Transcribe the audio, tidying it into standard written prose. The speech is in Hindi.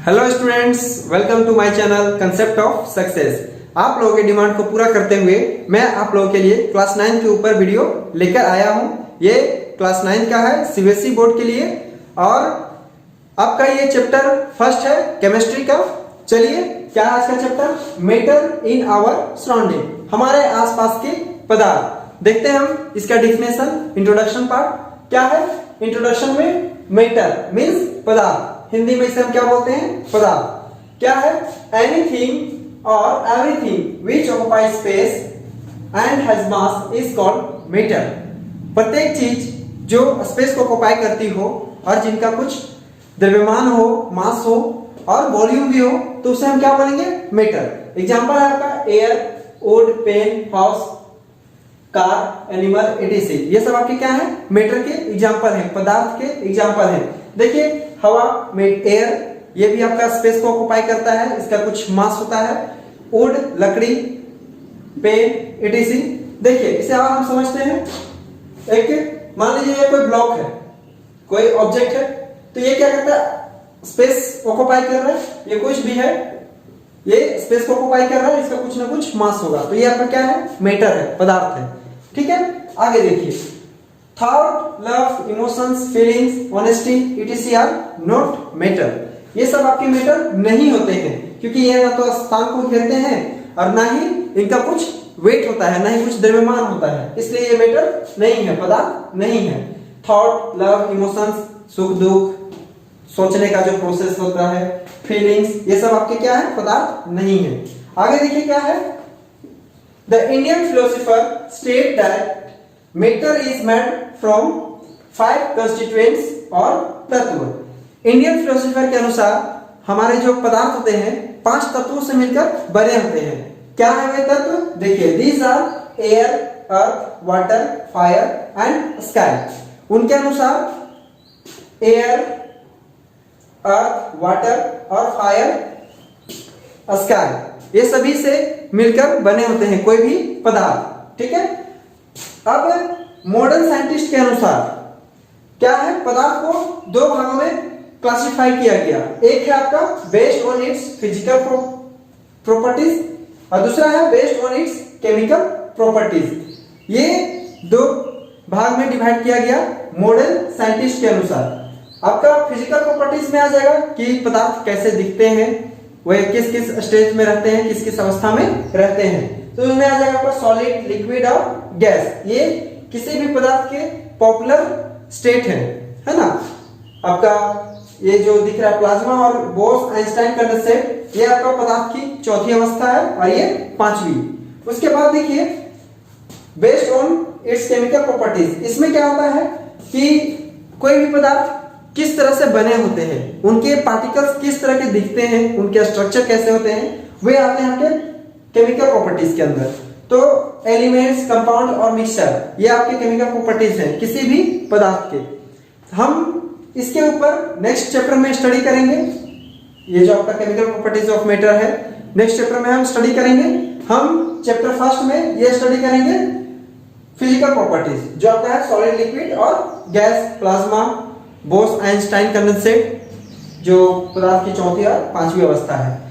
Hello students, welcome to my channel concept of success. आप लोगों के डिमांड को पूरा करते हुए मैं आप लोगों के लिए क्लास 9 के ऊपर वीडियो लेकर आया हूं। ये क्लास 9 का है सीबीएसई बोर्ड के लिए और आपका ये चैप्टर फर्स्ट है केमिस्ट्री का। चलिए, क्या है आज का chapter? Matter in our surrounding, हमारे आसपास के पदार्थ। देखते हैं हम इसका डिफिनेशन। इंट्रोडक्शन पार्ट क्या है? इंट्रोडक्शन में मैटर मीन्स पदार्थ, हिंदी में इसे हम क्या बोलते हैं? पदार्थ। क्या है? एनीथिंग और everything which occupy space and has mass is called matter. प्रत्येक चीज जो स्पेस को ऑक्युपाई करती हो और जिनका कुछ द्रव्यमान हो, मास हो और वॉल्यूम भी हो, तो उसे हम क्या बोलेंगे? मैटर। एग्जांपल है आपका air, wood, pen, house, car, animal, etc. ये सब आपके क्या है? मैटर के एग्जांपल हैं, पदार्थ के एग्जांपल हैं। देखिए, हवा में एयर, ये भी आपका स्पेस को ऑक्युपाई करता है, इसका कुछ मास होता है। वुड लकड़ी, पेन, एटीसी। देखिए, इसे और हम समझते हैं। एक मान लीजिए ये कोई ब्लॉक है, कोई ऑब्जेक्ट है, तो ये क्या करता है? स्पेस ऑक्युपाई कर रहा है। ये कुछ भी है, ये स्पेस को ऑक्युपाई कर रहा है, इसका कुछ ना कुछ मास होगा, तो ये आपका क्या है? मैटर है, पदार्थ है। ठीक है, आगे देखिए। Thought, love, emotions, feelings, honesty, etc are not matter. ये सब आपके मैटर नहीं होते हैं, क्योंकि ये ना तो स्थान को घेरते हैं और ना ही इनका कुछ वेट होता है, ना ही कुछ द्रव्यमान होता है, इसलिए ये मैटर नहीं है, पदार्थ नहीं है। थॉट, लव, इमोशंस, सुख दुख, सोचने का जो प्रोसेस होता है, फीलिंग्स, ये सब आपके क्या है? पदार्थ नहीं है। आगे देखिए क्या है? The Indian philosopher state that matter is made from 5 constituents और तत्व। इंडियन फिलोसोफर के अनुसार हमारे जो पदार्थ होते हैं 5 तत्वों से मिलकर बने होते हैं। क्या है वे तत्व? देखिए, these are air, earth, water, fire and sky. उनके अनुसार एयर, अर्थ, वाटर और फायर, स्काई, ये सभी से मिलकर बने होते हैं कोई भी पदार्थ। ठीक है, अब मॉडर्न साइंटिस्ट के अनुसार क्या है? पदार्थ को 2 भागों में क्लासिफाई किया गया। एक है आपका based on it's physical properties और दूसरा है based on it's chemical properties. ये 2 भाग में डिवाइड किया गया मॉडर्न साइंटिस्ट के अनुसार। आपका फिजिकल प्रॉपर्टीज में आ जाएगा कि पदार्थ कैसे दिखते हैं, वे किस किस स्टेज में रहते हैं, किस किस अवस्था में रहते हैं। तो इसमें आ जाएगा आपका सॉलिड, लिक्विड और गैस। ये किसी भी पदार्थ के पॉपुलर स्टेट है ना। आपका ये जो दिख रहा है प्लाज्मा और बोस आइंस्टाइन कंडेंसेट, ये आपका पदार्थ की चौथी अवस्था है और ये 5वीं। उसके बाद देखिए based on it's chemical properties, इसमें क्या होता है कि कोई भी पदार्थ किस तरह से बने होते हैं, उनके पार्टिकल्स किस तरह के दिखते हैं, उनके स्ट्रक्चर कैसे होते हैं, वे आते हैं आपके केमिकल प्रॉपर्टीज के अंदर। तो एलिमेंट्स, कंपाउंड और मिक्सचर, ये आपके केमिकल प्रॉपर्टीज हैं किसी भी पदार्थ के। हम इसके ऊपर नेक्स्ट चैप्टर में स्टडी करेंगे। ये जो आपका केमिकल प्रॉपर्टीज ऑफ मैटर है, नेक्स्ट चैप्टर में हम स्टडी करेंगे। हम चैप्टर फर्स्ट में ये स्टडी करेंगे फिजिकल प्रॉपर्टीज, जो आपका है सॉलिड, लिक्विड और gas, plasma, Bose Einstein condensate, जो पदार्थ की चौथी और 5वीं अवस्था है।